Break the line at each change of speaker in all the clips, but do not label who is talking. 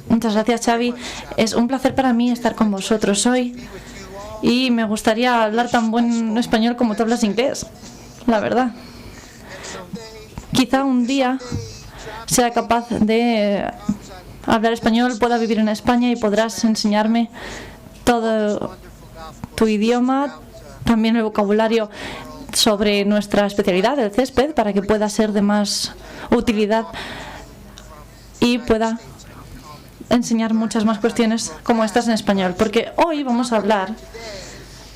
Muchas gracias, Xavi. Es un placer para mí estar con vosotros hoy y me gustaría hablar tan buen español como tú hablas inglés, la verdad. Quizá un día sea capaz de hablar español, pueda vivir en España y podrás enseñarme todo tu idioma, también el vocabulario sobre nuestra especialidad, el césped, para que pueda ser de más utilidad y pueda enseñar muchas más cuestiones como estas en español, porque hoy vamos a hablar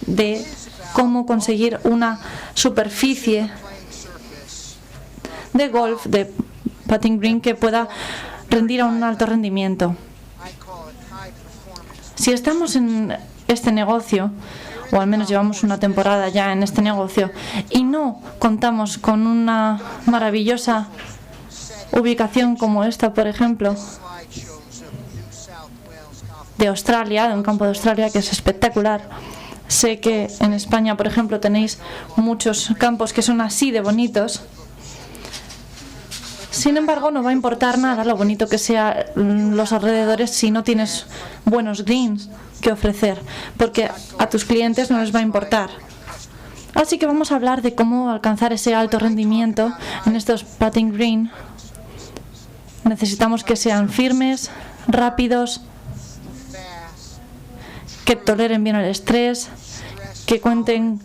de cómo conseguir una superficie de golf, de putting green, que pueda rendir a un alto rendimiento. Si estamos en este negocio, o al menos llevamos una temporada ya en este negocio, y no contamos con una maravillosa ubicación como esta, por ejemplo, de Australia, de un campo de Australia que es espectacular. Sé que en España, por ejemplo, tenéis muchos campos que son así de bonitos. Sin embargo, no va a importar nada lo bonito que sean los alrededores si no tienes buenos greens que ofrecer, porque a tus clientes no les va a importar. Así que vamos a hablar de cómo alcanzar ese alto rendimiento en estos putting green. Necesitamos que sean firmes, rápidos, que toleren bien el estrés, que cuenten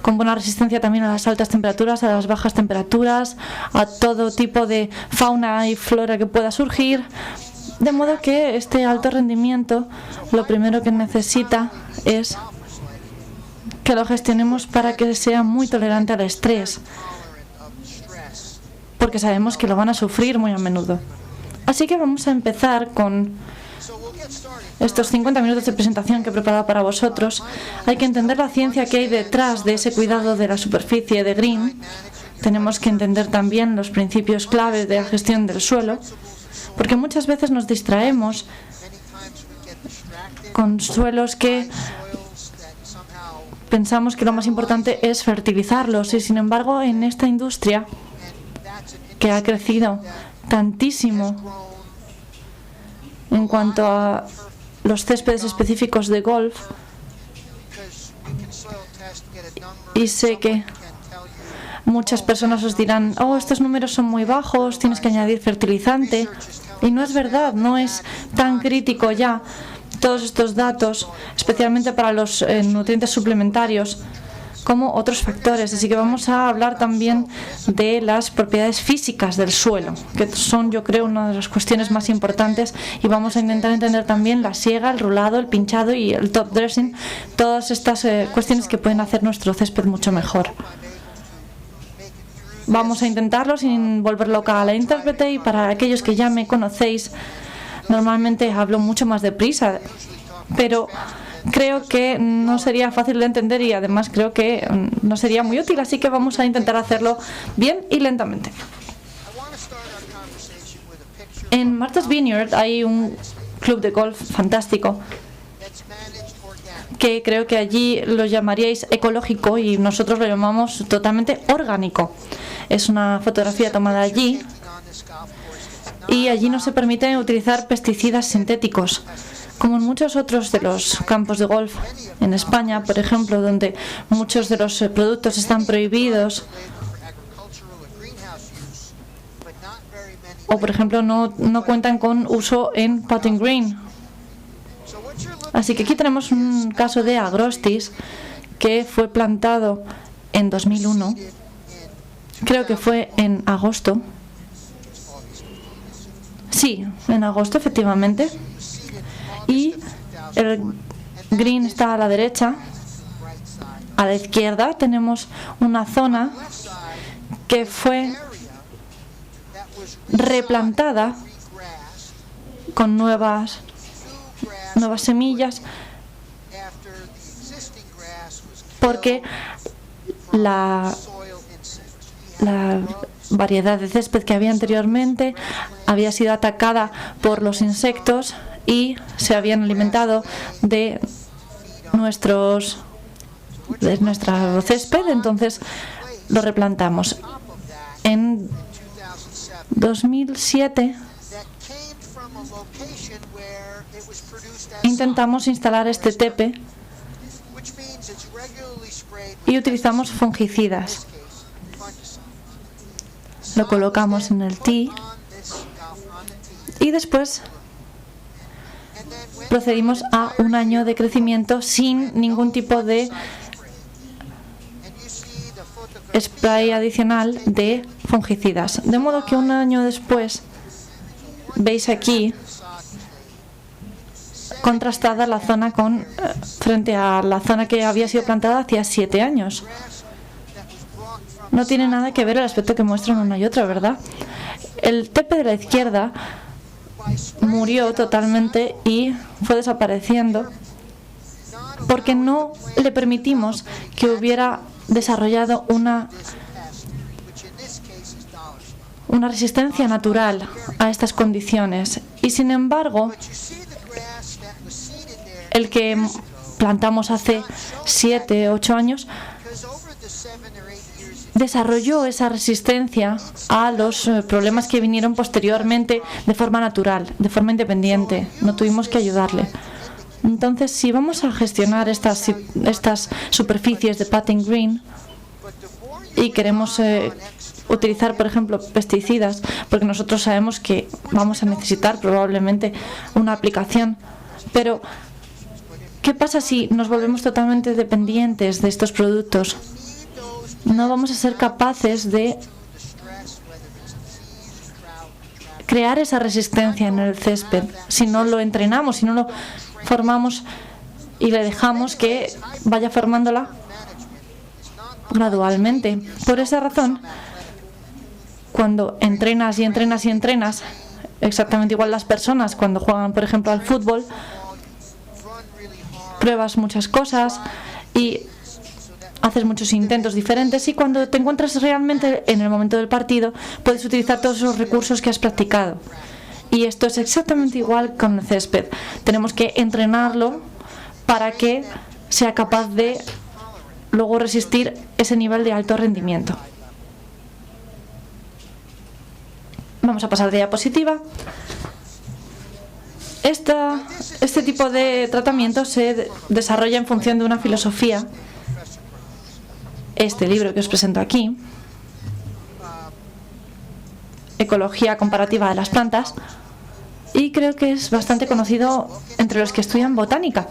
con buena resistencia también a las altas temperaturas, a las bajas temperaturas, a todo tipo de fauna y flora que pueda surgir. De modo que este alto rendimiento, lo primero que necesita es que lo gestionemos para que sea muy tolerante al estrés, porque sabemos que lo van a sufrir muy a menudo. Así que vamos a empezar con estos 50 minutos de presentación que he preparado para vosotros. Hay que entender la ciencia que hay detrás de ese cuidado de la superficie de green. Tenemos que entender también los principios claves de la gestión del suelo, porque muchas veces nos distraemos con suelos que pensamos que lo más importante es fertilizarlos, y sin embargo en esta industria que ha crecido tantísimo en cuanto a los céspedes específicos de golf, y sé que muchas personas os dirán: oh, estos números son muy bajos, tienes que añadir fertilizante, y no es verdad, no es tan crítico ya todos estos datos, especialmente para los nutrientes suplementarios, como otros factores. Así que vamos a hablar también de las propiedades físicas del suelo, que son, yo creo, una de las cuestiones más importantes, y vamos a intentar entender también la siega, el rulado, el pinchado y el top dressing, todas estas cuestiones que pueden hacer nuestro césped mucho mejor. Vamos a intentarlo sin volver loca a la intérprete, y para aquellos que ya me conocéis, normalmente hablo mucho más deprisa, pero creo que no sería fácil de entender y además creo que no sería muy útil, así que vamos a intentar hacerlo bien y lentamente. En Martha's Vineyard hay un club de golf fantástico que creo que allí lo llamaríais ecológico y nosotros lo llamamos totalmente orgánico. Es una fotografía tomada allí, y allí no se permite utilizar pesticidas sintéticos, como en muchos otros de los campos de golf en España, por ejemplo, donde muchos de los productos están prohibidos, o por ejemplo no cuentan con uso en putting green. Así que aquí tenemos un caso de agrostis que fue plantado en 2001, creo que fue en agosto. Sí, en agosto, efectivamente. Y el green está a la derecha. A la izquierda tenemos una zona que fue replantada con nuevas semillas, porque la variedad de césped que había anteriormente había sido atacada por los insectos y se habían alimentado de nuestro césped, entonces lo replantamos. En 2007 intentamos instalar este tepe y utilizamos fungicidas. Lo colocamos en el tee y después procedimos a un año de crecimiento sin ningún tipo de spray adicional de fungicidas. De modo que un año después, veis aquí contrastada la zona frente a la zona que había sido plantada hacía 7 años. No tiene nada que ver el aspecto que muestran una y otra, ¿verdad? El tepe de la izquierda murió totalmente y fue desapareciendo porque no le permitimos que hubiera desarrollado una resistencia natural a estas condiciones. Y sin embargo, el que plantamos hace 7 o 8 años desarrolló esa resistencia a los problemas que vinieron posteriormente de forma natural, de forma independiente. No tuvimos que ayudarle. Entonces, si vamos a gestionar estas superficies de putting green y queremos utilizar, por ejemplo, pesticidas, porque nosotros sabemos que vamos a necesitar probablemente una aplicación, pero ¿qué pasa si nos volvemos totalmente dependientes de estos productos? No vamos a ser capaces de crear esa resistencia en el césped si no lo entrenamos, si no lo formamos y le dejamos que vaya formándola gradualmente. Por esa razón, cuando entrenas y entrenas y entrenas, exactamente igual las personas cuando juegan, por ejemplo, al fútbol, pruebas muchas cosas y haces muchos intentos diferentes, y cuando te encuentras realmente en el momento del partido puedes utilizar todos esos recursos que has practicado. Y esto es exactamente igual con el césped. Tenemos que entrenarlo para que sea capaz de luego resistir ese nivel de alto rendimiento. Vamos a pasar de diapositiva. Este tipo de tratamiento se desarrolla en función de una filosofía. Este libro que os presento aquí, Ecología comparativa de las plantas, y creo que es bastante conocido entre los que estudian botánica.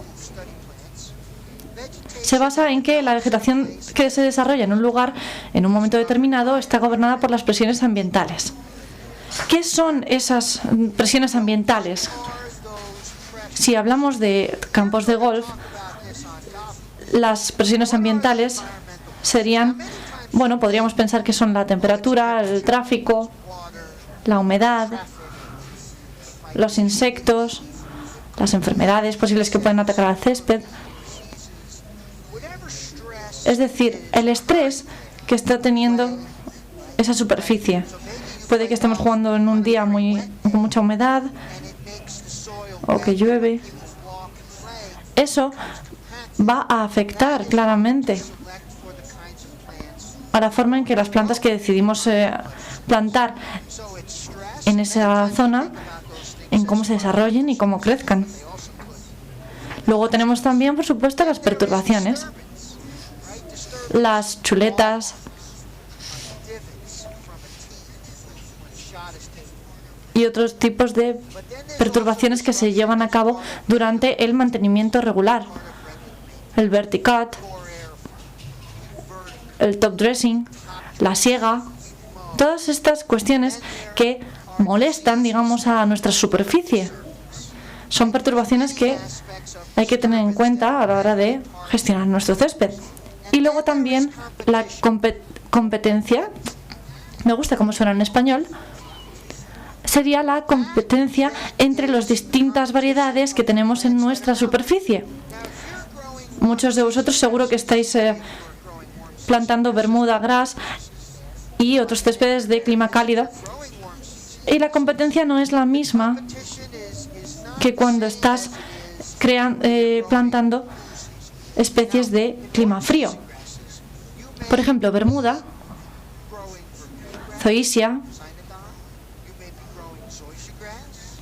Se basa en que la vegetación que se desarrolla en un lugar en un momento determinado está gobernada por las presiones ambientales. ¿Qué son esas presiones ambientales? Si hablamos de campos de golf, las presiones ambientales serían, bueno, podríamos pensar que son la temperatura, el tráfico, la humedad, los insectos, las enfermedades posibles que pueden atacar al césped. Es decir, el estrés que está teniendo esa superficie. Puede que estemos jugando en un día con mucha humedad o que llueve. Eso va a afectar claramente a la forma en que las plantas que decidimos plantar en esa zona, en cómo se desarrollen y cómo crezcan. Luego tenemos también, por supuesto, las perturbaciones, las chuletas, y otros tipos de perturbaciones que se llevan a cabo durante el mantenimiento regular. El verticut, el top dressing, la siega, todas estas cuestiones que molestan, digamos, a nuestra superficie. Son perturbaciones que hay que tener en cuenta a la hora de gestionar nuestro césped. Y luego también la competencia, me gusta cómo suena en español, sería la competencia entre las distintas variedades que tenemos en nuestra superficie. Muchos de vosotros seguro que estáis plantando Bermuda grass y otros céspedes de clima cálido, y la competencia no es la misma que cuando estás plantando especies de clima frío. Por ejemplo, Bermuda, Zoysia,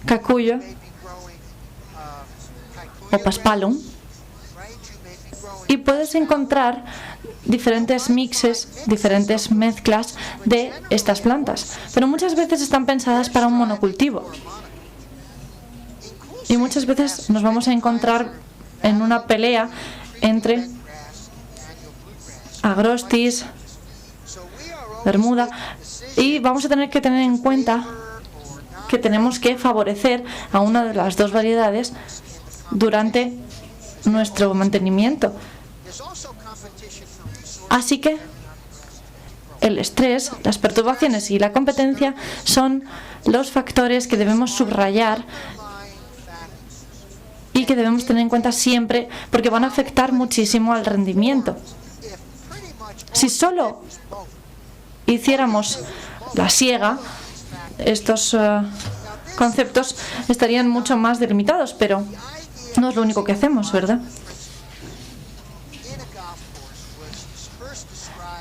cacuyo o paspalum, y puedes encontrar diferentes mixes, diferentes mezclas de estas plantas, pero muchas veces están pensadas para un monocultivo y muchas veces nos vamos a encontrar en una pelea entre agrostis, bermuda, y vamos a tener que tener en cuenta que tenemos que favorecer a una de las dos variedades durante nuestro mantenimiento. Así que el estrés, las perturbaciones y la competencia son los factores que debemos subrayar y que debemos tener en cuenta siempre, porque van a afectar muchísimo al rendimiento. Si solo hiciéramos la siega, estos conceptos estarían mucho más delimitados, pero no es lo único que hacemos, ¿verdad?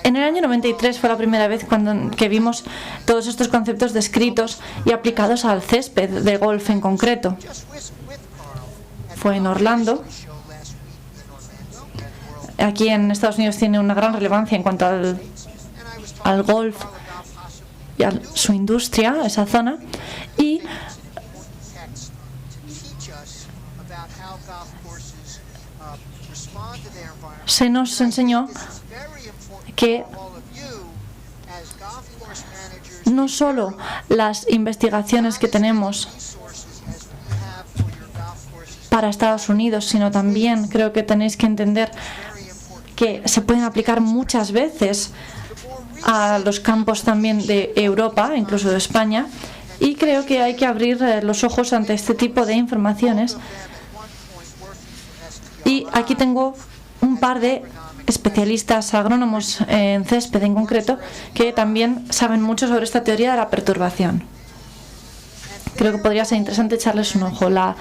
En el año 93 fue la primera vez que vimos todos estos conceptos descritos y aplicados al césped de golf en concreto. Fue en Orlando. Aquí en Estados Unidos tiene una gran relevancia en cuanto al golf y a su industria, esa zona. Y se nos enseñó que no solo las investigaciones que tenemos para Estados Unidos, sino también creo que tenéis que entender que se pueden aplicar muchas veces a los campos también de Europa, incluso de España, y creo que hay que abrir los ojos ante este tipo de informaciones. Y aquí tengo un par de especialistas agrónomos en césped en concreto que también saben mucho sobre esta teoría de la perturbación. Creo que podría ser interesante echarles un ojo. La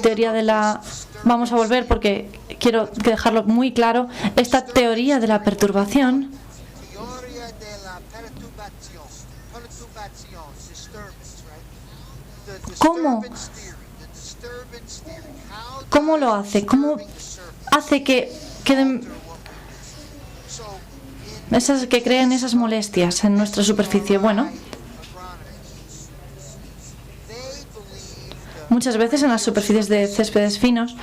teoría de la... Vamos a volver porque quiero dejarlo muy claro. Esta teoría de la perturbación ¿cómo lo hace? ¿Cómo hace que creen esas molestias en nuestra superficie? Bueno, muchas veces en las superficies de céspedes finos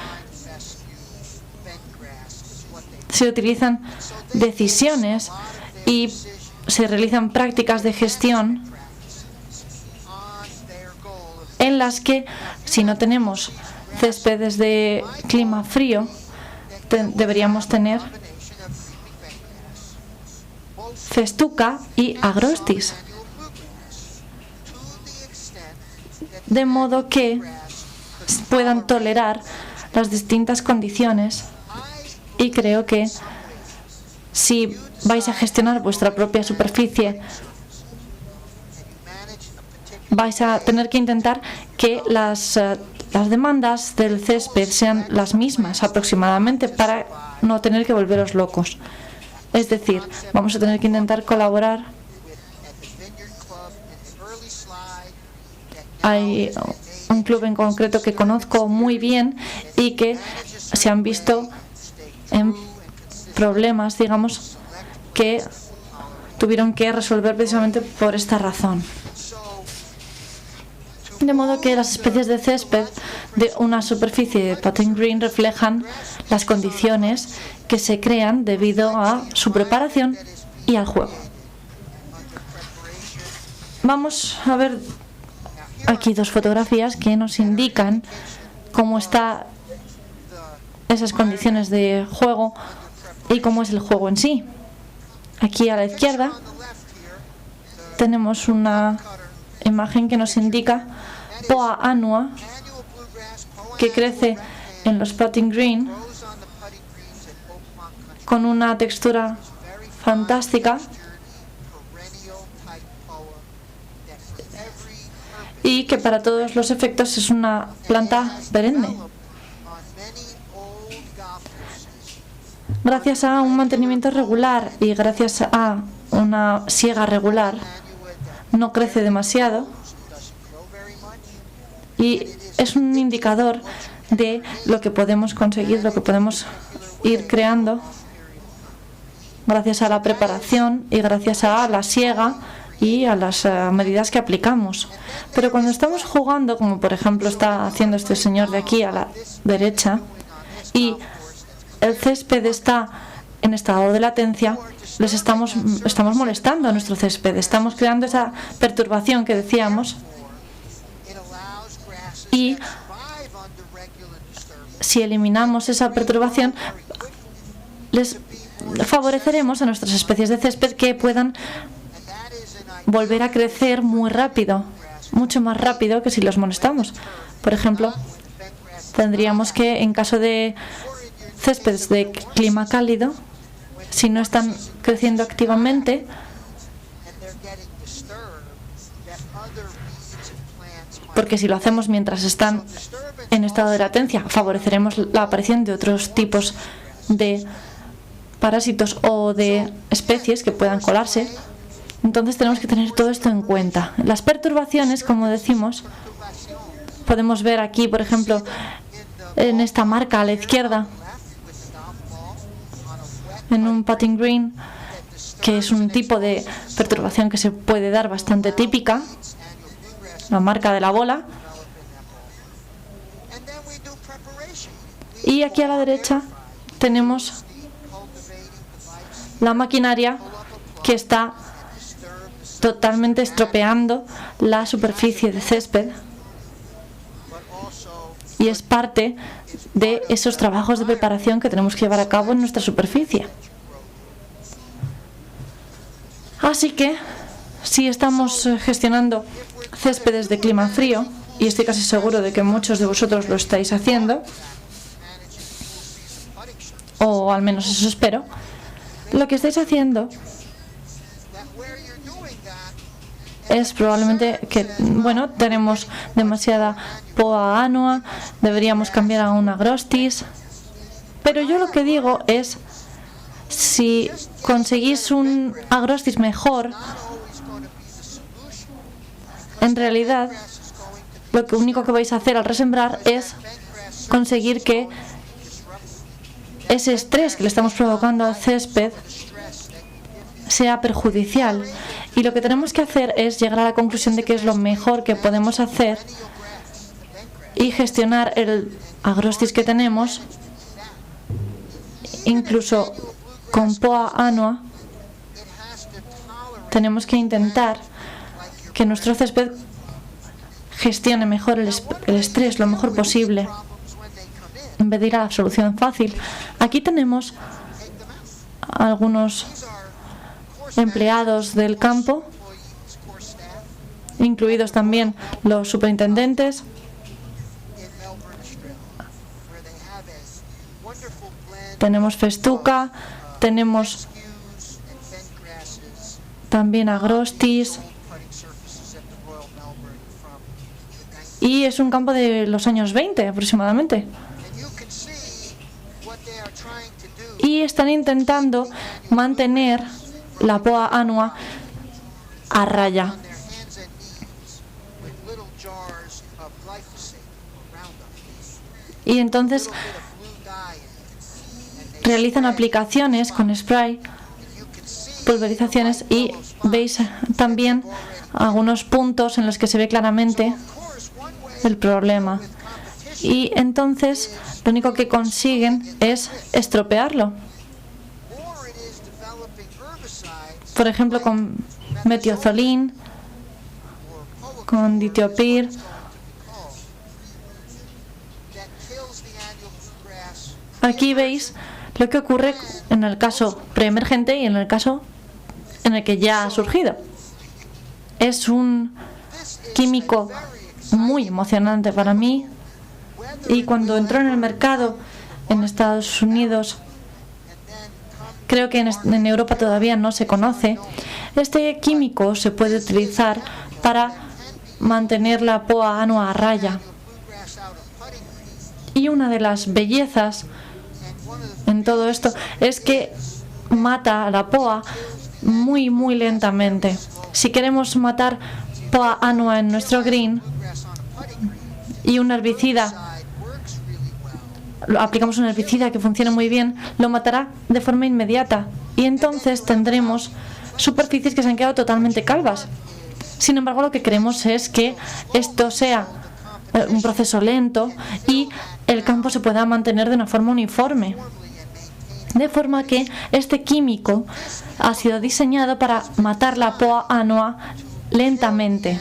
se utilizan decisiones y se realizan prácticas de gestión en las que, si no tenemos céspedes de clima frío, deberíamos tener festuca y agrostis, de modo que puedan tolerar las distintas condiciones. Y creo que si vais a gestionar vuestra propia superficie, vais a tener que intentar que las demandas del césped sean las mismas aproximadamente para no tener que volveros locos. Es decir, vamos a tener que intentar colaborar. Hay un club en concreto que conozco muy bien y que se han visto en problemas, digamos, que tuvieron que resolver precisamente por esta razón. De modo que las especies de césped de una superficie de putting green reflejan las condiciones que se crean debido a su preparación y al juego. Vamos a ver aquí dos fotografías que nos indican cómo están esas condiciones de juego y cómo es el juego en sí. Aquí a la izquierda tenemos una imagen que nos indica Poa annua, que crece en los putting green con una textura fantástica y que para todos los efectos es una planta perenne. Gracias a un mantenimiento regular y gracias a una siega regular, no crece demasiado y es un indicador de lo que podemos conseguir, lo que podemos ir creando gracias a la preparación y gracias a la siega y a las medidas que aplicamos. Pero cuando estamos jugando, como por ejemplo está haciendo este señor de aquí a la derecha, y el césped está en estado de latencia, estamos molestando a nuestro césped, estamos creando esa perturbación que decíamos, y si eliminamos esa perturbación, les favoreceremos a nuestras especies de césped que puedan volver a crecer muy rápido, mucho más rápido que si los molestamos. Por ejemplo, tendríamos que, en caso de céspedes de clima cálido, si no están creciendo activamente, porque si lo hacemos mientras están en estado de latencia, favoreceremos la aparición de otros tipos de parásitos o de especies que puedan colarse. Entonces tenemos que tener todo esto en cuenta. Las perturbaciones, como decimos, podemos ver aquí, por ejemplo, en esta marca a la izquierda, en un putting green, que es un tipo de perturbación que se puede dar bastante típica, la marca de la bola. Y aquí a la derecha tenemos la maquinaria que está totalmente estropeando la superficie de césped, y es parte de esos trabajos de preparación que tenemos que llevar a cabo en nuestra superficie. Así que, si estamos gestionando céspedes de clima frío, y estoy casi seguro de que muchos de vosotros lo estáis haciendo, o al menos eso espero, lo que estáis haciendo es probablemente que, bueno, tenemos demasiada poa annua, deberíamos cambiar a un agrostis, pero yo lo que digo es, si conseguís un agrostis mejor, en realidad lo único que vais a hacer al resembrar es conseguir que ese estrés que le estamos provocando al césped sea perjudicial. Y lo que tenemos que hacer es llegar a la conclusión de que es lo mejor que podemos hacer y gestionar el agrostis que tenemos, incluso con poa annua. Tenemos que intentar que nuestro césped gestione mejor el estrés lo mejor posible, en vez de ir a la solución fácil. Aquí tenemos algunos empleados del campo, incluidos también los superintendentes. Tenemos festuca, tenemos también agrostis, y es un campo de los años 20 aproximadamente. Y están intentando mantener la poa annua a raya. Y entonces realizan aplicaciones con spray, pulverizaciones, y veis también algunos puntos en los que se ve claramente el problema. Y entonces lo único que consiguen es estropearlo. Por ejemplo, con metiazolín, con ditiopir. Aquí veis lo que ocurre en el caso preemergente y en el caso en el que ya ha surgido. Es un químico muy emocionante para mí, y cuando entró en el mercado en Estados Unidos, creo que en Europa todavía no se conoce. Este químico se puede utilizar para mantener la poa annua a raya. Y una de las bellezas en todo esto es que mata a la poa muy lentamente. Si queremos matar poa annua en nuestro green, y un herbicida, aplicamos un herbicida que funcione muy bien, lo matará de forma inmediata y entonces tendremos superficies que se han quedado totalmente calvas. Sin embargo, lo que queremos es que esto sea un proceso lento y el campo se pueda mantener de una forma uniforme. De forma que este químico ha sido diseñado para matar la Poa annua lentamente.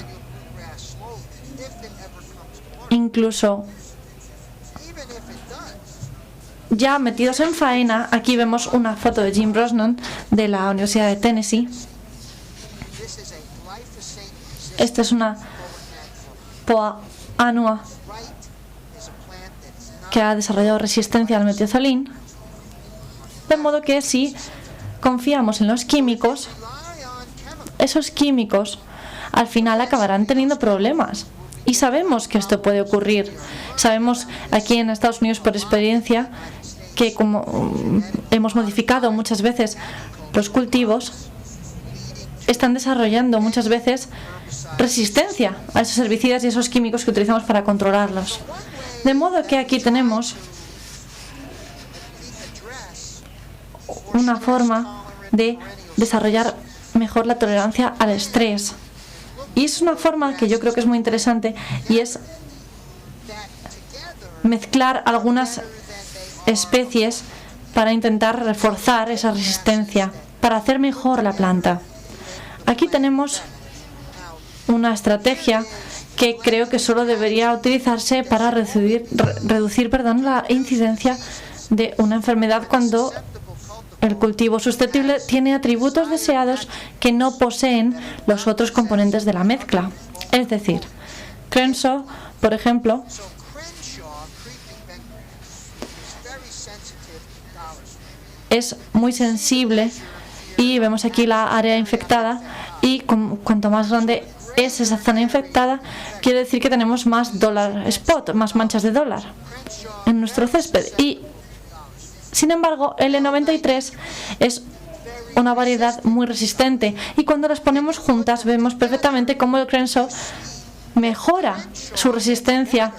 Incluso ya metidos en faena, aquí vemos una foto de Jim Brosnan de la Universidad de Tennessee. Esta es una Poa annua que ha desarrollado resistencia al metiazolín. De modo que si confiamos en los químicos, esos químicos al final acabarán teniendo problemas. Y sabemos que esto puede ocurrir. Sabemos aquí en Estados Unidos por experiencia que como hemos modificado muchas veces los cultivos, están desarrollando muchas veces resistencia a esos herbicidas y esos químicos que utilizamos para controlarlos. De modo que aquí tenemos una forma de desarrollar mejor la tolerancia al estrés. Y es una forma que yo creo que es muy interesante y es mezclar algunas especies para intentar reforzar esa resistencia, para hacer mejor la planta. Aquí tenemos una estrategia que creo que solo debería utilizarse para reducir la incidencia de una enfermedad cuando el cultivo susceptible tiene atributos deseados que no poseen los otros componentes de la mezcla. Es decir, Crenshaw, por ejemplo, es muy sensible y vemos aquí la área infectada y cuanto más grande es esa zona infectada, quiere decir que tenemos más dólar spot, más manchas de dólar en nuestro césped. Y sin embargo, el E93 es una variedad muy resistente y cuando las ponemos juntas vemos perfectamente cómo el Crenshaw mejora su resistencia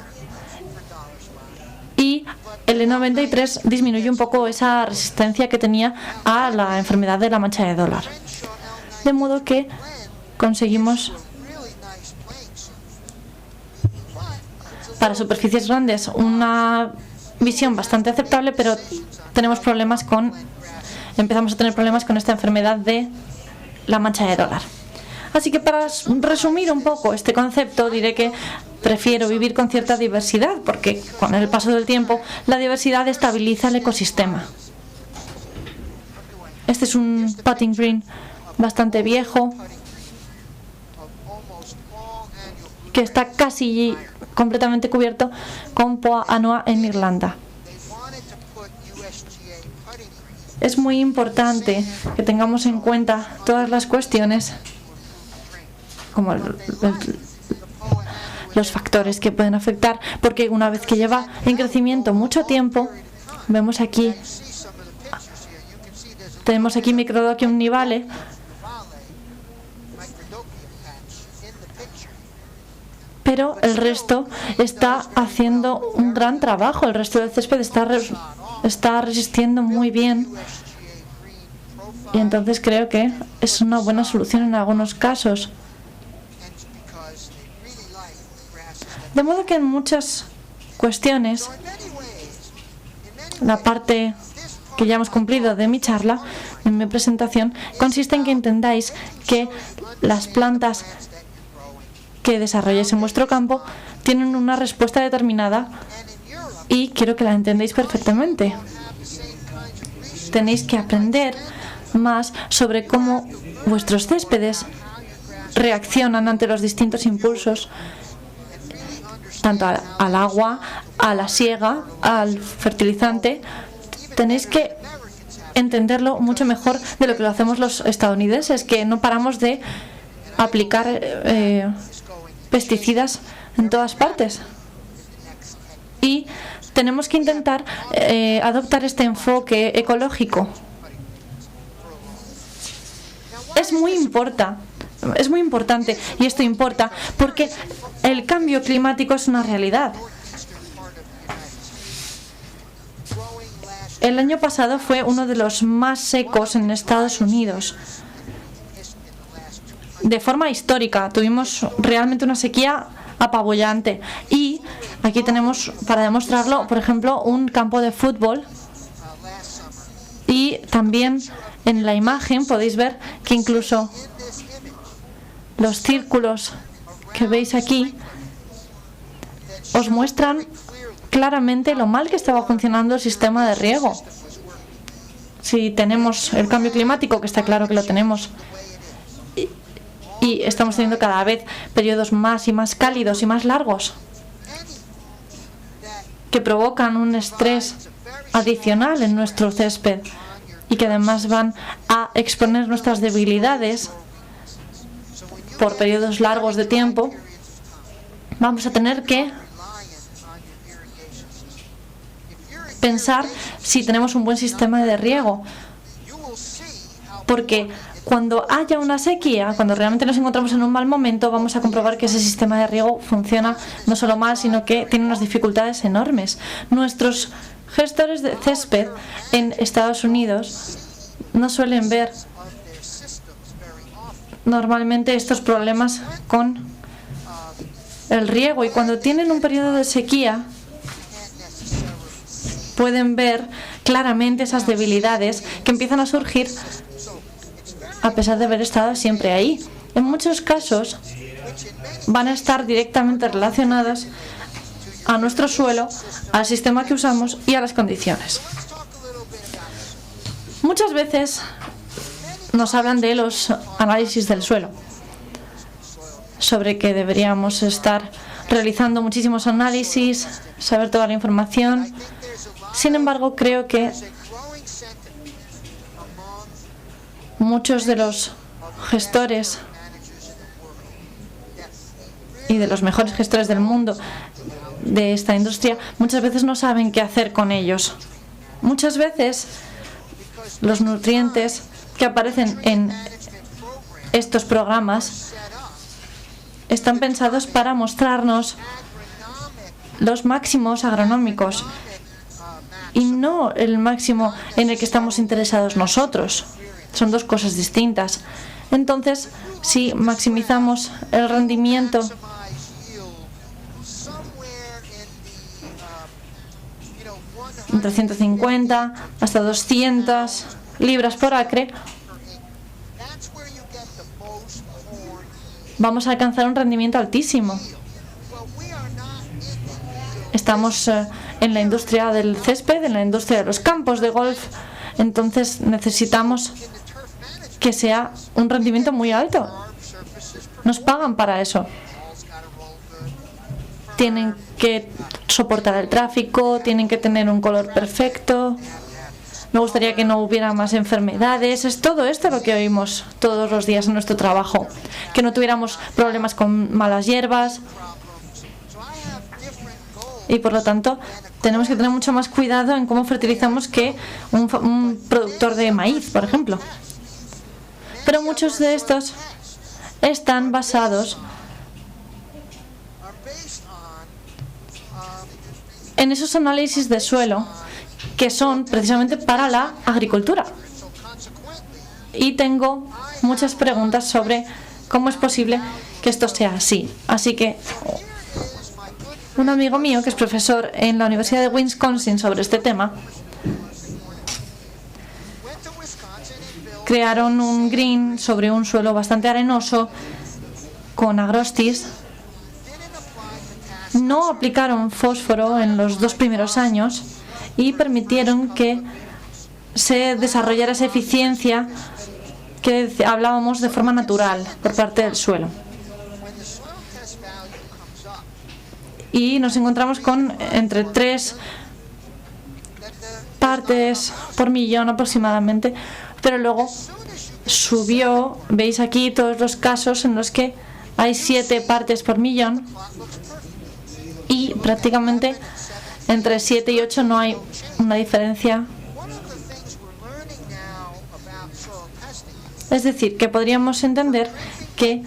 y el E93 disminuye un poco esa resistencia que tenía a la enfermedad de la mancha de dólar. De modo que conseguimos para superficies grandes una visión bastante aceptable, pero empezamos a tener problemas con esta enfermedad de la mancha de dólar. Así que para resumir un poco este concepto, diré que prefiero vivir con cierta diversidad, porque con el paso del tiempo la diversidad estabiliza el ecosistema. Este es un putting green bastante viejo, que está casi completamente cubierto con Poa annua en Irlanda. Es muy importante que tengamos en cuenta todas las cuestiones, como los factores que pueden afectar, porque una vez que lleva en crecimiento mucho tiempo, vemos aquí, tenemos aquí Microdocium nivale, pero el resto está haciendo un gran trabajo, el resto del césped está resistiendo muy bien y entonces creo que es una buena solución en algunos casos. De modo que en muchas cuestiones, la parte que ya hemos cumplido de mi charla, en mi presentación, consiste en que entendáis que las plantas que desarrolláis en vuestro campo tienen una respuesta determinada y quiero que la entendáis perfectamente. Tenéis que aprender más sobre cómo vuestros céspedes reaccionan ante los distintos impulsos, tanto al agua, a la siega, al fertilizante. Tenéis que entenderlo mucho mejor de lo que lo hacemos los estadounidenses, que no paramos de aplicar pesticidas en todas partes. Y tenemos que intentar adoptar este enfoque ecológico. Es muy importante y esto importa porque el cambio climático es una realidad. El año pasado fue uno de los más secos en Estados Unidos. De forma histórica, tuvimos realmente una sequía apabullante. Y aquí tenemos, para demostrarlo, por ejemplo, un campo de fútbol. Y también en la imagen podéis ver que incluso los círculos que veis aquí os muestran claramente lo mal que estaba funcionando el sistema de riego. Si tenemos el cambio climático, que está claro que lo tenemos, y estamos teniendo cada vez periodos más y más cálidos y más largos, que provocan un estrés adicional en nuestro césped y que además van a exponer nuestras debilidades por periodos largos de tiempo, vamos a tener que pensar si tenemos un buen sistema de riego, porque cuando haya una sequía, cuando realmente nos encontramos en un mal momento, vamos a comprobar que ese sistema de riego funciona no solo mal, sino que tiene unas dificultades enormes. Nuestros gestores de césped en Estados Unidos no suelen ver normalmente estos problemas con el riego, y cuando tienen un periodo de sequía pueden ver claramente esas debilidades que empiezan a surgir a pesar de haber estado siempre ahí. En muchos casos van a estar directamente relacionadas a nuestro suelo, al sistema que usamos y a las condiciones. Muchas veces nos hablan de los análisis del suelo, sobre que deberíamos estar realizando muchísimos análisis, saber toda la información. Sin embargo, creo que muchos de los gestores y de los mejores gestores del mundo de esta industria muchas veces no saben qué hacer con ellos. Muchas veces los nutrientes que aparecen en estos programas están pensados para mostrarnos los máximos agronómicos y no el máximo en el que estamos interesados nosotros. Son dos cosas distintas. Entonces, si maximizamos el rendimiento entre 150 hasta 200 libras por acre, vamos a alcanzar un rendimiento altísimo. Estamos en la industria del césped, en la industria de los campos de golf, entonces necesitamos que sea un rendimiento muy alto. Nos pagan para eso. Tienen que soportar el tráfico, tienen que tener un color perfecto. Me gustaría que no hubiera más enfermedades. Es todo esto lo que oímos todos los días en nuestro trabajo. Que no tuviéramos problemas con malas hierbas. Y por lo tanto, tenemos que tener mucho más cuidado en cómo fertilizamos que un productor de maíz, por ejemplo. Pero muchos de estos están basados en esos análisis de suelo que son precisamente para la agricultura. Y tengo muchas preguntas sobre cómo es posible que esto sea así. Así que un amigo mío que es profesor en la Universidad de Wisconsin sobre este tema crearon un green sobre un suelo bastante arenoso con agrostis. No aplicaron fósforo en los 2 primeros años y permitieron que se desarrollara esa eficiencia que hablábamos de forma natural por parte del suelo. Y nos encontramos con entre 3 partes por millón aproximadamente, pero luego subió. Veis aquí todos los casos en los que hay 7 partes por millón y prácticamente entre 7 y 8 no hay una diferencia. Es decir, que podríamos entender que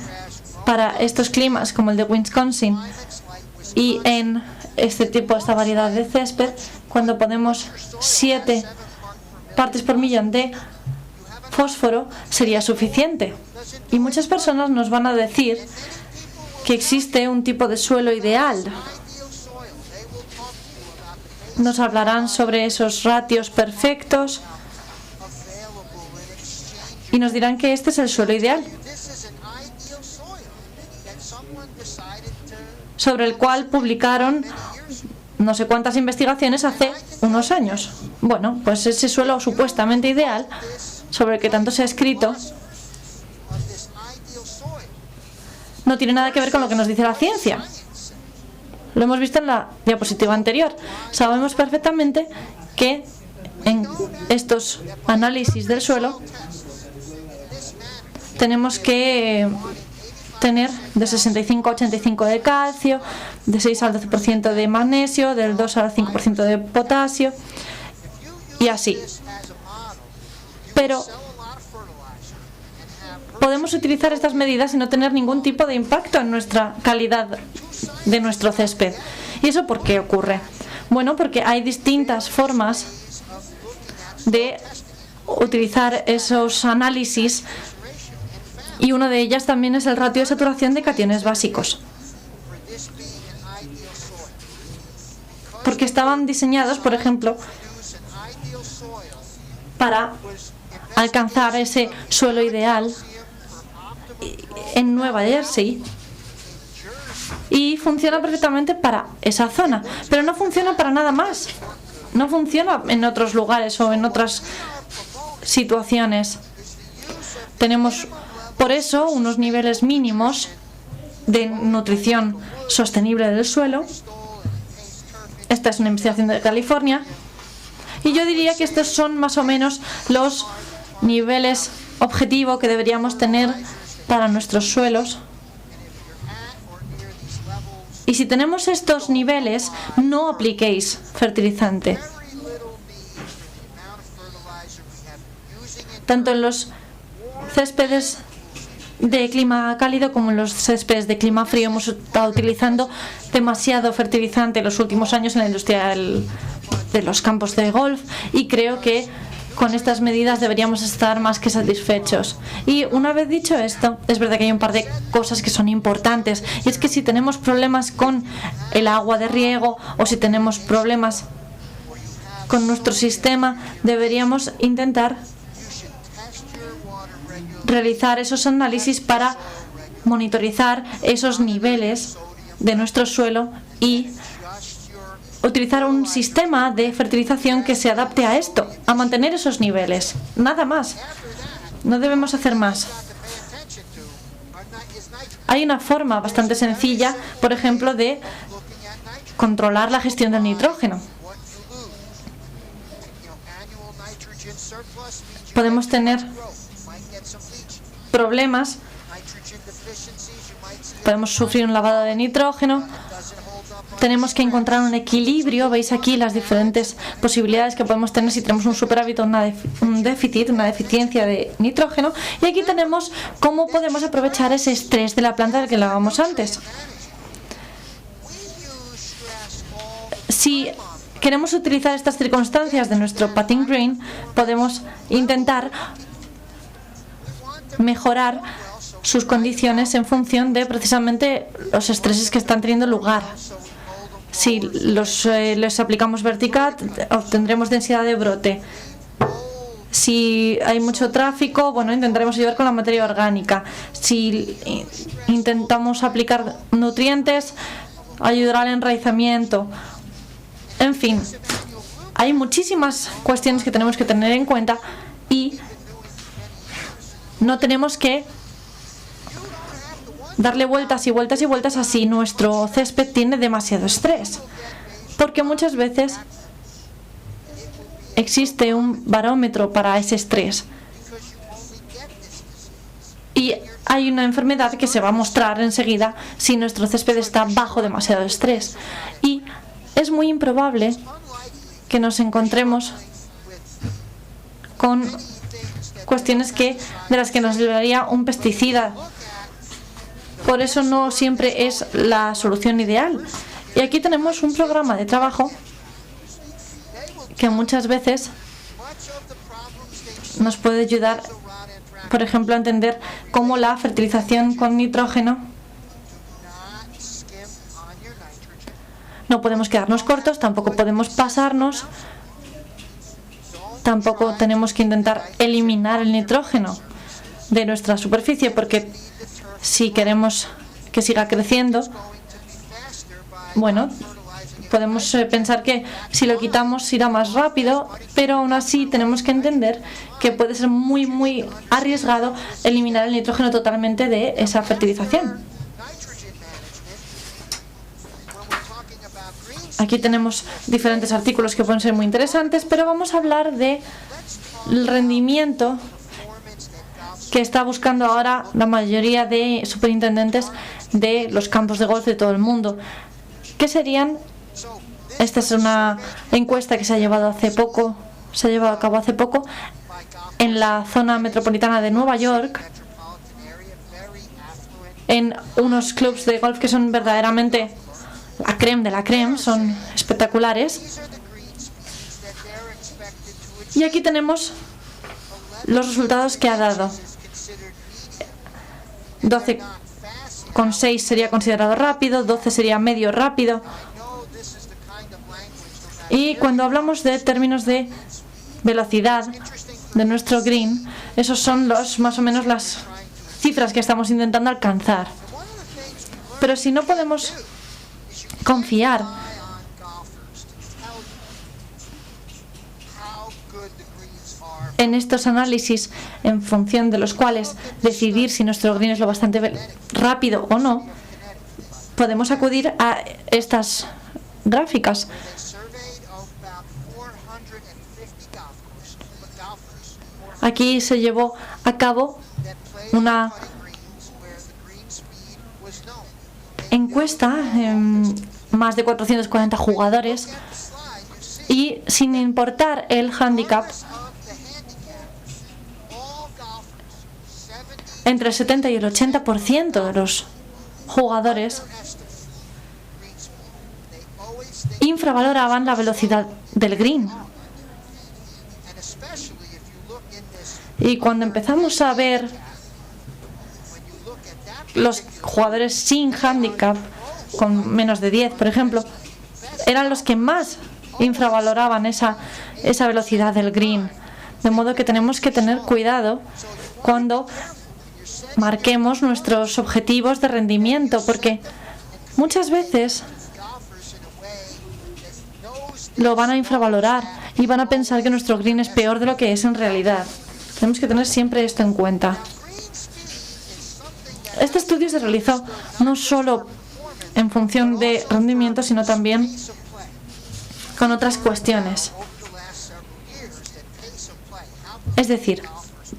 para estos climas como el de Wisconsin y en esta variedad de césped, cuando ponemos 7 partes por millón de fósforo, sería suficiente. Y muchas personas nos van a decir que existe un tipo de suelo ideal. Nos hablarán sobre esos ratios perfectos y nos dirán que este es el suelo ideal, sobre el cual publicaron no sé cuántas investigaciones hace unos años. Bueno, pues ese suelo supuestamente ideal, sobre el que tanto se ha escrito, no tiene nada que ver con lo que nos dice la ciencia. Lo hemos visto en la diapositiva anterior. Sabemos perfectamente que en estos análisis del suelo tenemos que tener de 65 a 85 de calcio, de 6 al 12% de magnesio, del 2 al 5% de potasio y así. Pero podemos utilizar estas medidas y no tener ningún tipo de impacto en nuestra calidad de nuestro césped. ¿Y eso por qué ocurre? Bueno, porque hay distintas formas de utilizar esos análisis y una de ellas también es el ratio de saturación de cationes básicos. Porque estaban diseñados, por ejemplo, para alcanzar ese suelo ideal en Nueva Jersey y funciona perfectamente para esa zona, pero no funciona para nada más. No funciona en otros lugares o en otras situaciones. Tenemos por eso unos niveles mínimos de nutrición sostenible del suelo. Esta es una investigación de California y yo diría que estos son más o menos los niveles objetivo que deberíamos tener para nuestros suelos. Y si tenemos estos niveles, no apliquéis fertilizante. Tanto en los céspedes de clima cálido como en los céspedes de clima frío hemos estado utilizando demasiado fertilizante en los últimos años en la industria de los campos de golf y creo que con estas medidas deberíamos estar más que satisfechos. Y una vez dicho esto, es verdad que hay un par de cosas que son importantes. Y es que si tenemos problemas con el agua de riego o si tenemos problemas con nuestro sistema, deberíamos intentar realizar esos análisis para monitorizar esos niveles de nuestro suelo y utilizar un sistema de fertilización que se adapte a esto, a mantener esos niveles. Nada más. No debemos hacer más. Hay una forma bastante sencilla, por ejemplo, de controlar la gestión del nitrógeno. Podemos tener problemas, podemos sufrir un lavado de nitrógeno. Tenemos que encontrar un equilibrio. Veis aquí las diferentes posibilidades que podemos tener si tenemos un superávit o un déficit, una deficiencia de nitrógeno. Y aquí tenemos cómo podemos aprovechar ese estrés de la planta del que hablábamos antes. Si queremos utilizar estas circunstancias de nuestro putting green, podemos intentar mejorar sus condiciones en función de precisamente los estreses que están teniendo lugar. Si les aplicamos vertical, obtendremos densidad de brote. Si hay mucho tráfico, bueno, intentaremos ayudar con la materia orgánica. Si intentamos aplicar nutrientes, ayudará al enraizamiento. En fin, hay muchísimas cuestiones que tenemos que tener en cuenta y no tenemos que darle vueltas y vueltas y vueltas así nuestro césped tiene demasiado estrés, porque muchas veces existe un barómetro para ese estrés y hay una enfermedad que se va a mostrar enseguida si nuestro césped está bajo demasiado estrés y es muy improbable que nos encontremos con cuestiones de las que nos libraría un pesticida por eso no siempre es la solución ideal. Y aquí tenemos un programa de trabajo que muchas veces nos puede ayudar, por ejemplo, a entender cómo la fertilización con nitrógeno. No podemos quedarnos cortos, tampoco podemos pasarnos, tampoco tenemos que intentar eliminar el nitrógeno de nuestra superficie, porque si queremos que siga creciendo, bueno, podemos pensar que si lo quitamos irá más rápido, pero aún así tenemos que entender que puede ser muy arriesgado eliminar el nitrógeno totalmente de esa fertilización. Aquí tenemos diferentes artículos que pueden ser muy interesantes, pero vamos a hablar del rendimiento que está buscando ahora la mayoría de superintendentes de los campos de golf de todo el mundo. ¿Qué serían? Esta es una encuesta que se ha llevado a cabo hace poco en la zona metropolitana de Nueva York, en unos clubs de golf que son verdaderamente la crème de la crème, son espectaculares. Y aquí tenemos los resultados que ha dado. 12,6 sería considerado rápido, 12 sería medio rápido. Y cuando hablamos de términos de velocidad de nuestro green, esos son más o menos las cifras que estamos intentando alcanzar. Pero si no podemos confiar en estos análisis en función de los cuales decidir si nuestro green es lo bastante rápido o no, podemos acudir a estas gráficas. Aquí se llevó a cabo una encuesta en más de 440 jugadores y sin importar el handicap, entre el 70 y el 80% de los jugadores infravaloraban la velocidad del green. Y cuando empezamos a ver los jugadores sin handicap, con menos de 10, por ejemplo, eran los que más infravaloraban esa velocidad del green. De modo que tenemos que tener cuidado cuando marquemos nuestros objetivos de rendimiento, porque muchas veces lo van a infravalorar y van a pensar que nuestro green es peor de lo que es en realidad. Tenemos que tener siempre esto en cuenta. Este estudio se realizó no solo en función de rendimiento, sino también con otras cuestiones. Es decir,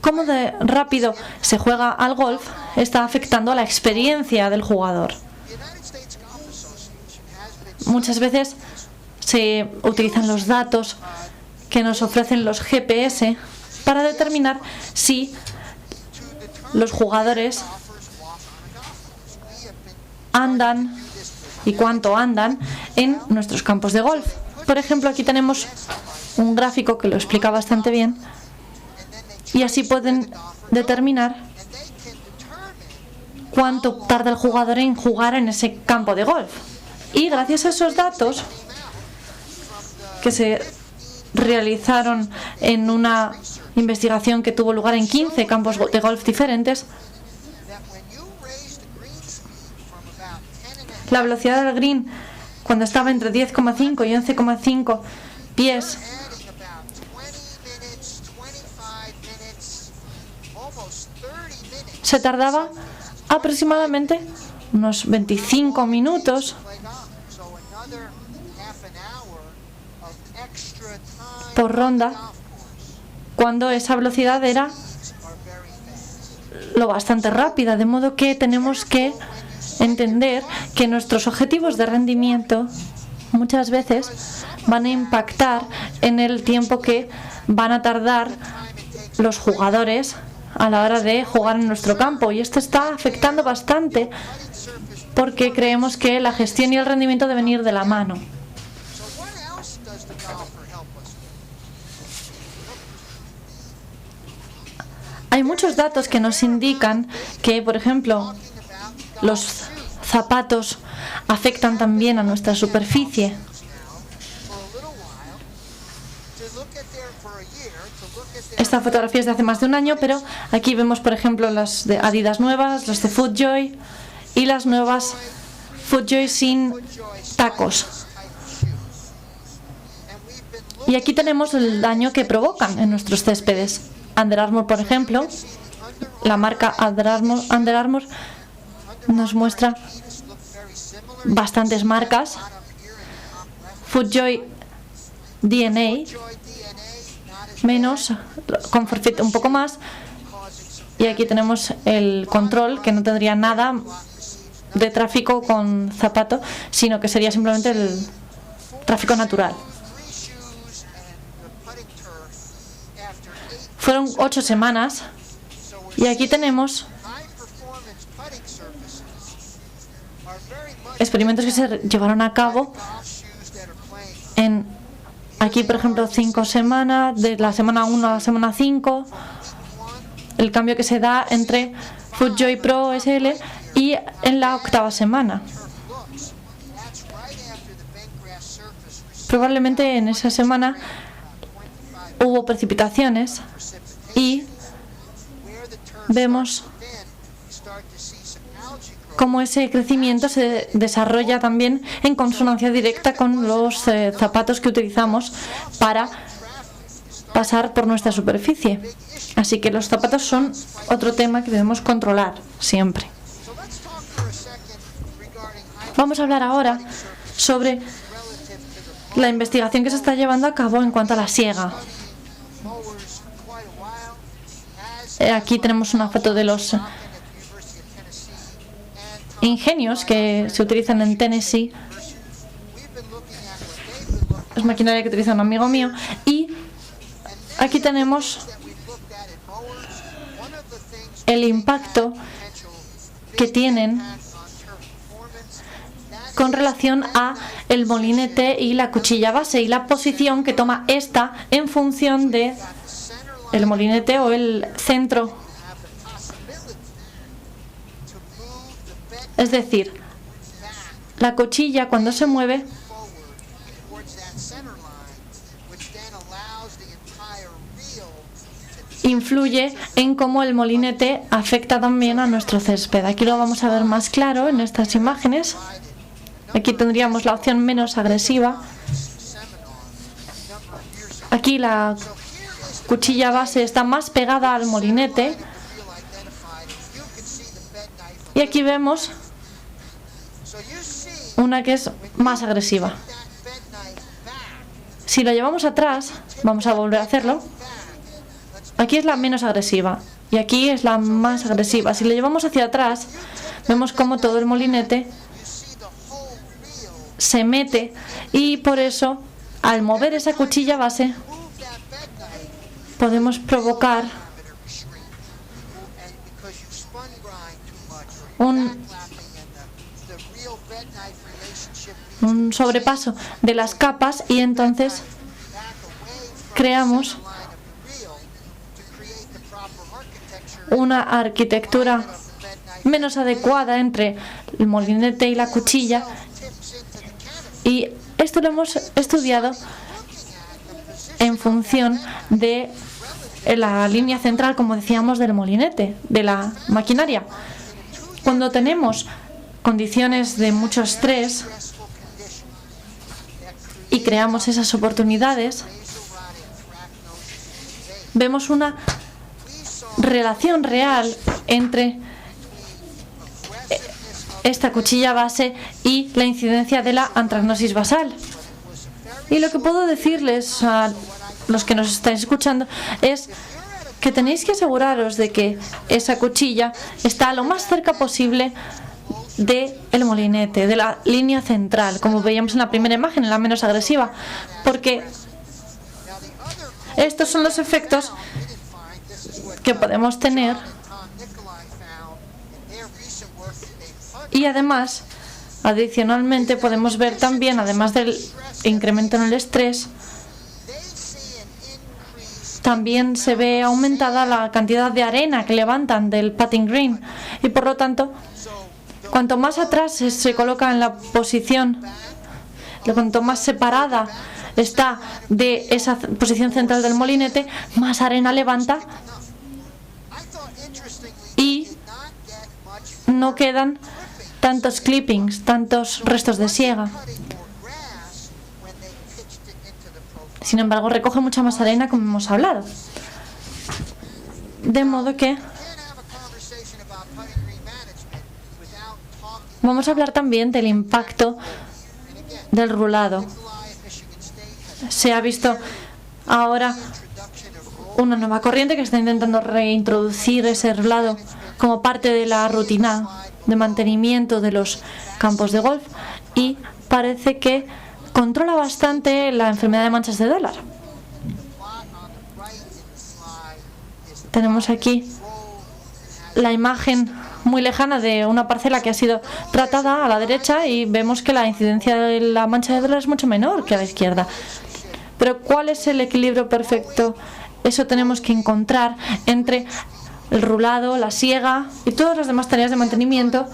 cómo de rápido se juega al golf está afectando a la experiencia del jugador. Muchas veces se utilizan los datos que nos ofrecen los GPS para determinar si los jugadores andan y cuánto andan en nuestros campos de golf. Por ejemplo, aquí tenemos un gráfico que lo explica bastante bien y así pueden determinar cuánto tarda el jugador en jugar en ese campo de golf. Y gracias a esos datos que se realizaron en una investigación que tuvo lugar en 15 campos de golf diferentes, la velocidad del green, cuando estaba entre 10,5 y 11,5 pies, se tardaba aproximadamente unos 25 minutos por ronda, cuando esa velocidad era lo bastante rápida, de modo que tenemos que entender que nuestros objetivos de rendimiento muchas veces van a impactar en el tiempo que van a tardar los jugadores a la hora de jugar en nuestro campo, y esto está afectando bastante porque creemos que la gestión y el rendimiento deben ir de la mano. Hay muchos datos que nos indican que, por ejemplo, los zapatos afectan también a nuestra superficie. Esta fotografía es de hace más de un año, pero aquí vemos, por ejemplo, las de Adidas nuevas, los de FootJoy y las nuevas FootJoy sin tacos. Y aquí tenemos el daño que provocan en nuestros céspedes. Under Armour, por ejemplo, la marca Under Armour nos muestra bastantes marcas. FootJoy DNA menos, Comfort Fit un poco más, y aquí tenemos el control, que no tendría nada de tráfico con zapato, sino que sería simplemente el tráfico natural. Fueron 8 semanas y aquí tenemos experimentos que se llevaron a cabo en aquí, por ejemplo, 5 semanas, de la semana 1 a la semana 5, el cambio que se da entre FootJoy Pro SL y en la 8ª semana. Probablemente en esa semana hubo precipitaciones y vemos cómo ese crecimiento se desarrolla también en consonancia directa con los zapatos que utilizamos para pasar por nuestra superficie. Así que los zapatos son otro tema que debemos controlar siempre. Vamos a hablar ahora sobre la investigación que se está llevando a cabo en cuanto a la siega. Aquí tenemos una foto de los ingenios que se utilizan en Tennessee. Es maquinaria que utiliza un amigo mío. Y aquí tenemos el impacto que tienen con relación a el molinete y la cuchilla base y la posición que toma esta en función de el molinete o el centro. Es decir, la cuchilla cuando se mueve influye en cómo el molinete afecta también a nuestro césped. Aquí lo vamos a ver más claro en estas imágenes. Aquí tendríamos la opción menos agresiva. Aquí la cuchilla base está más pegada al molinete. Y aquí vemos una que es más agresiva. Si lo llevamos atrás, vamos a volver a hacerlo. Aquí es la menos agresiva y aquí es la más agresiva. Si lo llevamos hacia atrás, vemos como todo el molinete se mete y por eso, al mover esa cuchilla base, podemos provocar un sobrepaso de las capas y entonces creamos una arquitectura menos adecuada entre el molinete y la cuchilla, y esto lo hemos estudiado en función de la línea central, como decíamos, del molinete, de la maquinaria. Cuando tenemos condiciones de mucho estrés y creamos esas oportunidades, vemos una relación real entre esta cuchilla base y la incidencia de la antragnosis basal. Y lo que puedo decirles a los que nos estáis escuchando es que tenéis que aseguraros de que esa cuchilla está lo más cerca posible del molinete, de la línea central, como veíamos en la primera imagen, en la menos agresiva, porque estos son los efectos que podemos tener. Y además, adicionalmente, podemos ver también, además del incremento en el estrés, también se ve aumentada la cantidad de arena que levantan del putting green. Y por lo tanto, cuanto más atrás se coloca en la posición, cuanto más separada está de esa posición central del molinete, más arena levanta y no quedan tantos clippings, tantos restos de siega. Sin embargo, recoge mucha más arena, como hemos hablado. De modo que vamos a hablar también del impacto del rulado. Se ha visto ahora una nueva corriente que está intentando reintroducir ese rulado como parte de la rutina de mantenimiento de los campos de golf y parece que controla bastante la enfermedad de manchas de dólar. Tenemos aquí la imagen muy lejana de una parcela que ha sido tratada a la derecha y vemos que la incidencia de la mancha de dólar es mucho menor que a la izquierda. Pero ¿cuál es el equilibrio perfecto? Eso tenemos que encontrar entre el rulado, la siega y todas las demás tareas de mantenimiento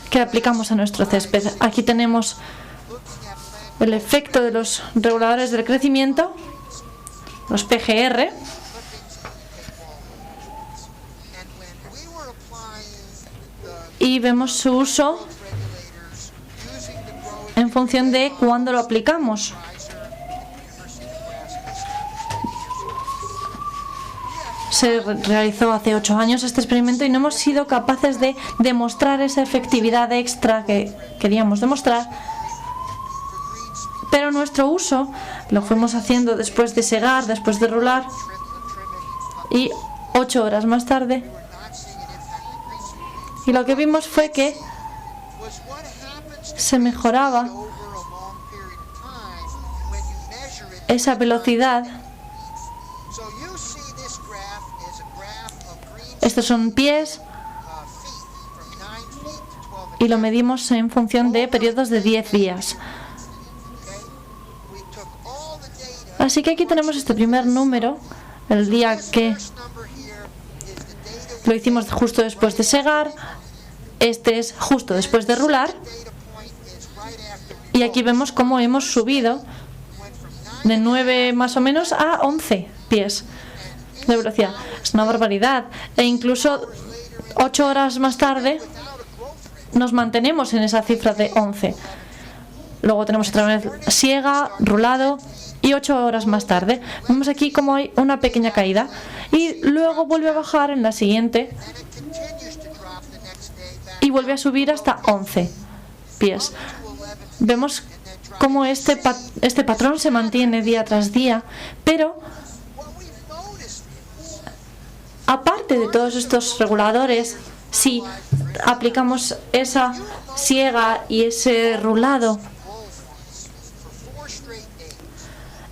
que aplicamos a nuestro césped. Aquí tenemos el efecto de los reguladores del crecimiento, los PGR, y vemos su uso en función de cuándo lo aplicamos. Se realizó hace 8 años este experimento y no hemos sido capaces de demostrar esa efectividad extra que queríamos demostrar. Pero nuestro uso lo fuimos haciendo después de segar, después de rular, y 8 horas más tarde. Y lo que vimos fue que se mejoraba esa velocidad. Estos son pies y lo medimos en función de periodos de 10 días. Así que aquí tenemos este primer número, el día que lo hicimos justo después de segar, este es justo después de rular, y aquí vemos cómo hemos subido de 9 más o menos a 11 pies de velocidad. Es una barbaridad. E incluso 8 horas más tarde nos mantenemos en esa cifra de 11. Luego tenemos otra vez siega, rulado, y 8 horas más tarde vemos aquí como hay una pequeña caída y luego vuelve a bajar en la siguiente y vuelve a subir hasta 11 pies. Vemos cómo este patrón se mantiene día tras día, pero aparte de todos estos reguladores, si aplicamos esa siega y ese rulado,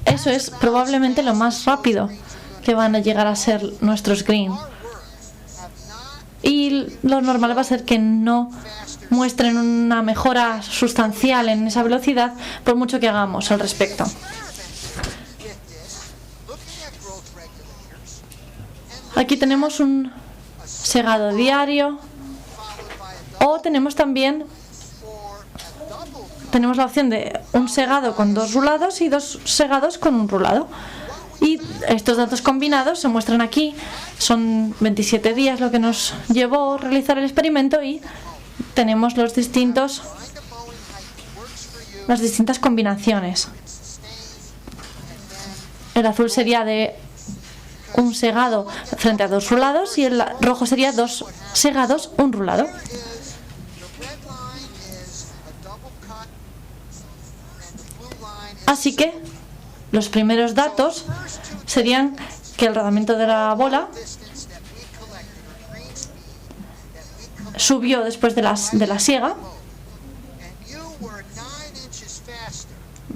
eso es probablemente lo más rápido que van a llegar a ser nuestros green. Y lo normal va a ser que no muestren una mejora sustancial en esa velocidad por mucho que hagamos al respecto. Aquí tenemos un segado diario o tenemos también la opción de un segado con 2 rulados y 2 segados con un rulado. Y estos datos combinados se muestran aquí. Son 27 días lo que nos llevó a realizar el experimento y tenemos las distintas combinaciones. El azul sería de un segado frente a 2 rulados y el rojo sería 2 segados, un rulado. Así que los primeros datos serían que el rodamiento de la bola subió después de la siega,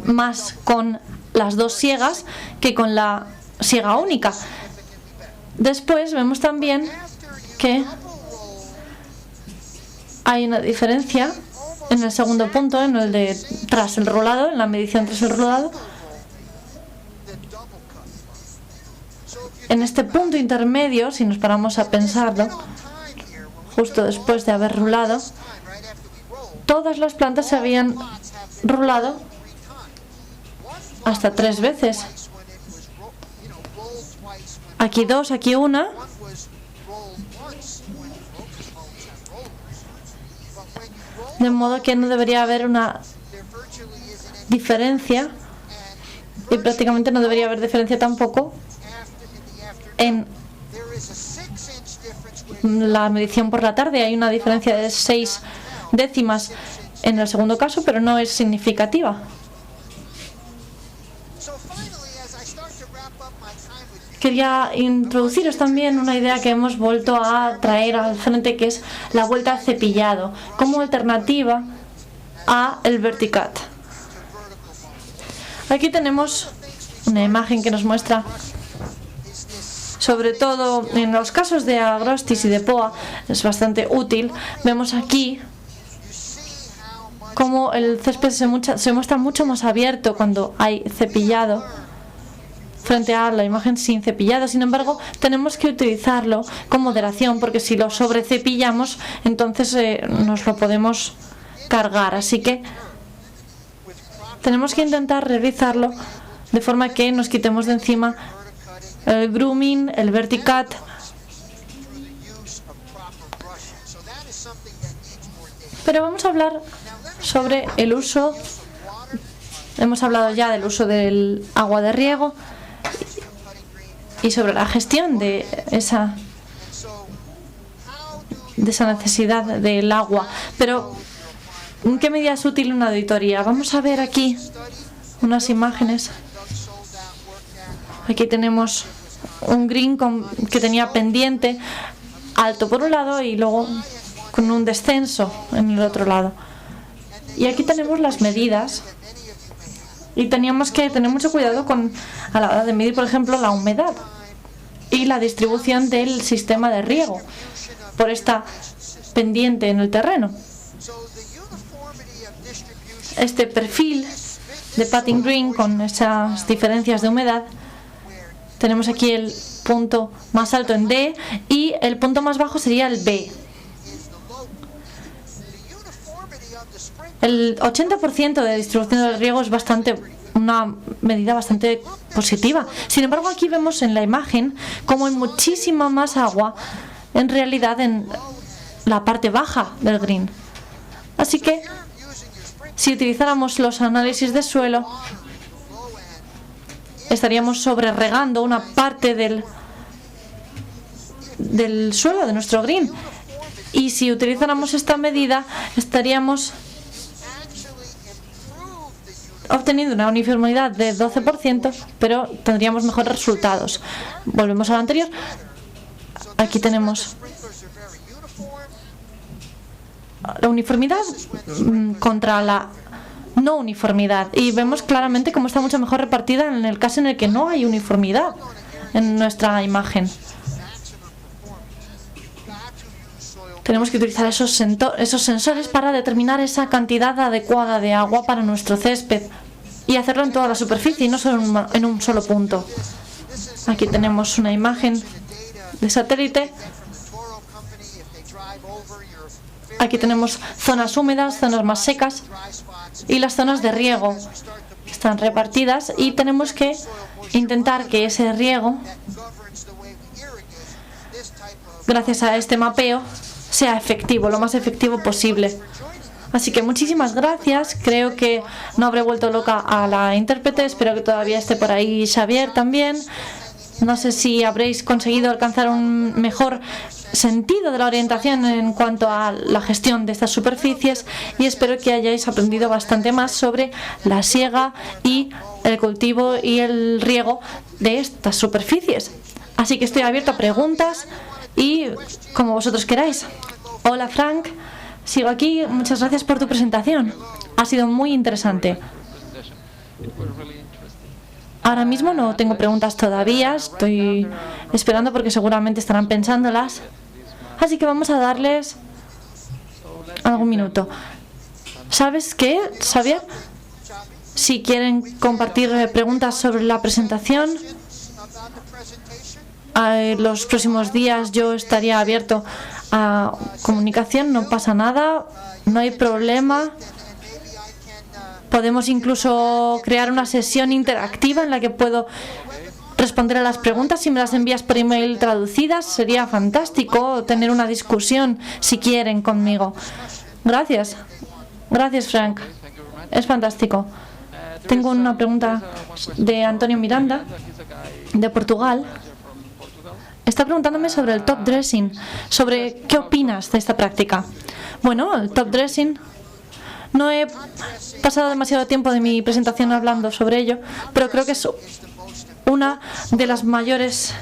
más con las 2 siegas que con la siega única. Después vemos también que hay una diferencia en el segundo punto, en el de tras el rolado, en la medición tras el rolado. En este punto intermedio, si nos paramos a pensarlo, justo después de haber rolado, todas las plantas se habían rolado hasta 3 veces. Aquí 2, aquí 1. De modo que no debería haber una diferencia, y prácticamente no debería haber diferencia tampoco en la medición por la tarde. Hay una diferencia de 6 décimas en el segundo caso, pero no es significativa. Quería introduciros también una idea que hemos vuelto a traer al frente, que es la vuelta al cepillado, como alternativa a el Verticat. Aquí tenemos una imagen que nos muestra, sobre todo en los casos de agrostis y de POA, es bastante útil. Vemos aquí cómo el césped se muestra mucho más abierto cuando hay cepillado frente a la imagen sin cepillado. Sin embargo, tenemos que utilizarlo con moderación, porque si lo sobrecepillamos, entonces nos lo podemos cargar. Así que tenemos que intentar realizarlo de forma que nos quitemos de encima el grooming, el Verticat. Pero vamos a hablar sobre el uso. Hemos hablado ya del uso del agua de riego y sobre la gestión de esa necesidad del agua. Pero ¿en qué medida es útil una auditoría? Vamos a ver aquí unas imágenes. Aquí tenemos un green que tenía pendiente alto por un lado y luego con un descenso en el otro lado. Y aquí tenemos las medidas. Y teníamos que tener mucho cuidado a la hora de medir, por ejemplo, la humedad y la distribución del sistema de riego por esta pendiente en el terreno. Este perfil de Patting Green con esas diferencias de humedad, tenemos aquí el punto más alto en D y el punto más bajo sería el B. El 80% de distribución del riego es una medida bastante positiva. Sin embargo, aquí vemos en la imagen cómo hay muchísima más agua en realidad en la parte baja del green. Así que si utilizáramos los análisis de suelo, estaríamos sobreregando una parte del suelo de nuestro green. Y si utilizáramos esta medida, estaríamos obteniendo una uniformidad de 12%, pero tendríamos mejores resultados. Volvemos a lo anterior. Aquí tenemos la uniformidad contra la no uniformidad, y vemos claramente cómo está mucho mejor repartida en el caso en el que no hay uniformidad en nuestra imagen. Tenemos que utilizar esos sensores para determinar esa cantidad adecuada de agua para nuestro césped y hacerlo en toda la superficie y no solo en un solo punto. Aquí tenemos una imagen de satélite. Aquí tenemos zonas húmedas, zonas más secas y las zonas de riego están repartidas, y tenemos que intentar que ese riego, gracias a este mapeo, sea efectivo, lo más efectivo posible. Así que muchísimas gracias. Creo que no habré vuelto loca a la intérprete. Espero que todavía esté por ahí Xavier también. No sé si habréis conseguido alcanzar un mejor sentido de la orientación en cuanto a la gestión de estas superficies, y espero que hayáis aprendido bastante más sobre la siega y el cultivo y el riego de estas superficies. Así que estoy abierto a preguntas y como vosotros queráis. Hola Frank, sigo aquí. Muchas gracias por tu presentación. Ha sido muy interesante. Ahora mismo no tengo preguntas todavía, estoy esperando porque seguramente estarán pensándolas. Así que vamos a darles algún minuto. ¿Sabes qué, Xavier? Si quieren compartir preguntas sobre la presentación, los próximos días yo estaría abierto a comunicación, no pasa nada, no hay problema. Podemos incluso crear una sesión interactiva en la que puedo responder a las preguntas. Si me las envías por email traducidas, sería fantástico tener una discusión, si quieren, conmigo. Gracias. Gracias, Frank. Es fantástico. Tengo una pregunta de Antonio Miranda, de Portugal. Está preguntándome sobre el top dressing, sobre qué opinas de esta práctica. Bueno, el top dressing, no he pasado demasiado tiempo de mi presentación hablando sobre ello, pero creo que es una de las mayores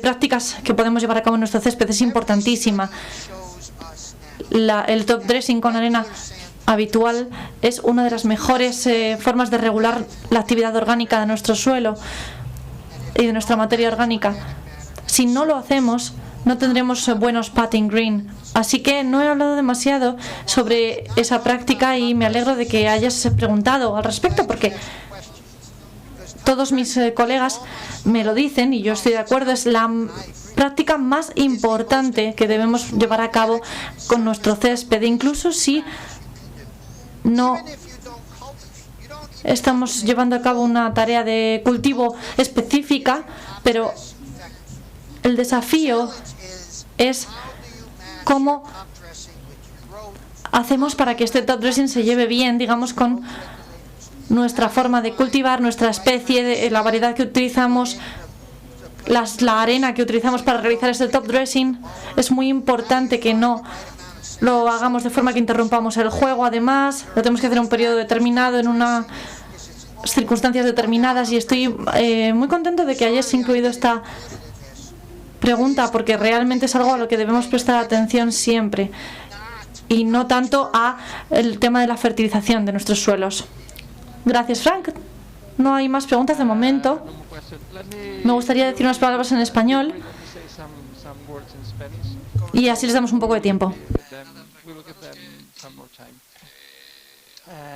prácticas que podemos llevar a cabo en nuestro césped. Es importantísima. El top dressing con arena habitual es una de las mejores formas de regular la actividad orgánica de nuestro suelo y de nuestra materia orgánica. Si no lo hacemos, no tendremos buenos putting green. Así que no he hablado demasiado sobre esa práctica y me alegro de que hayas preguntado al respecto, porque todos mis colegas me lo dicen y yo estoy de acuerdo. Es la práctica más importante que debemos llevar a cabo con nuestro césped, incluso si no estamos llevando a cabo una tarea de cultivo específica, pero el desafío es cómo hacemos para que este top dressing se lleve bien, digamos, con nuestra forma de cultivar, nuestra especie, la variedad que utilizamos, la arena que utilizamos para realizar este top dressing. Es muy importante que no lo hagamos de forma que interrumpamos el juego. Además, lo tenemos que hacer en un periodo determinado, en unas circunstancias determinadas, y estoy muy contento de que hayas incluido esta pregunta, porque realmente es algo a lo que debemos prestar atención siempre y no tanto a el tema de la fertilización de nuestros suelos. Gracias, Frank. No hay más preguntas de momento. Me gustaría decir unas palabras en español y así les damos un poco de tiempo.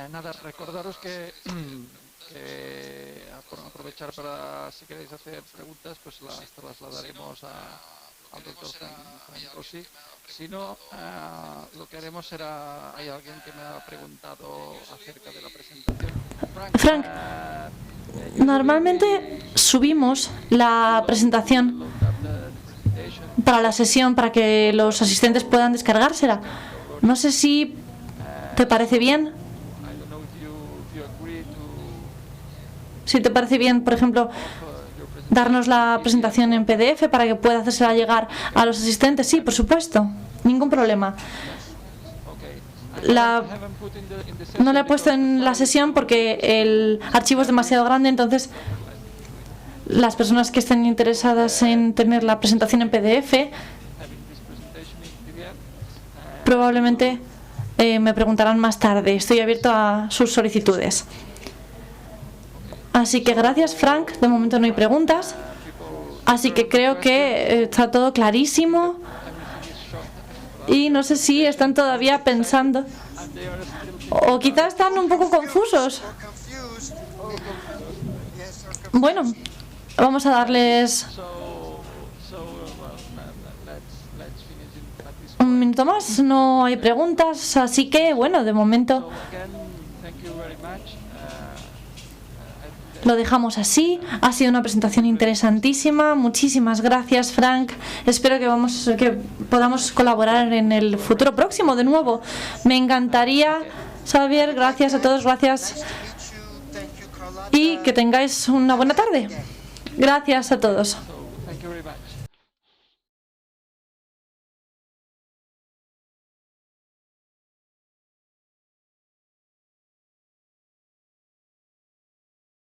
Nada, recordaros que aprovechar para, si queréis hacer preguntas, pues las trasladaremos al doctor Frank Rossi. Si no, lo que haremos será, hay alguien que me ha preguntado acerca de la presentación.
Frank, normalmente subimos la presentación para la sesión para que los asistentes puedan descargársela. No sé si te parece bien. Si te parece bien, por ejemplo, darnos la presentación en PDF para que pueda hacérsela llegar a los asistentes. Sí, por supuesto, ningún problema. No la he puesto en la sesión porque el archivo es demasiado grande, entonces las personas que estén interesadas en tener la presentación en PDF probablemente me preguntarán más tarde. Estoy abierto a sus solicitudes. Así que gracias, Frank. De momento no hay preguntas. Así que creo que está todo clarísimo. Y no sé si están todavía pensando. O quizás están un poco confusos. Bueno, vamos a darles un minuto más. No hay preguntas. Así que, bueno, de momento lo dejamos así. Ha sido una presentación interesantísima. Muchísimas gracias, Frank. Espero que podamos colaborar en el futuro próximo de nuevo. Me encantaría, Xavier. Gracias a todos, gracias. Y que tengáis una buena tarde. Gracias a todos.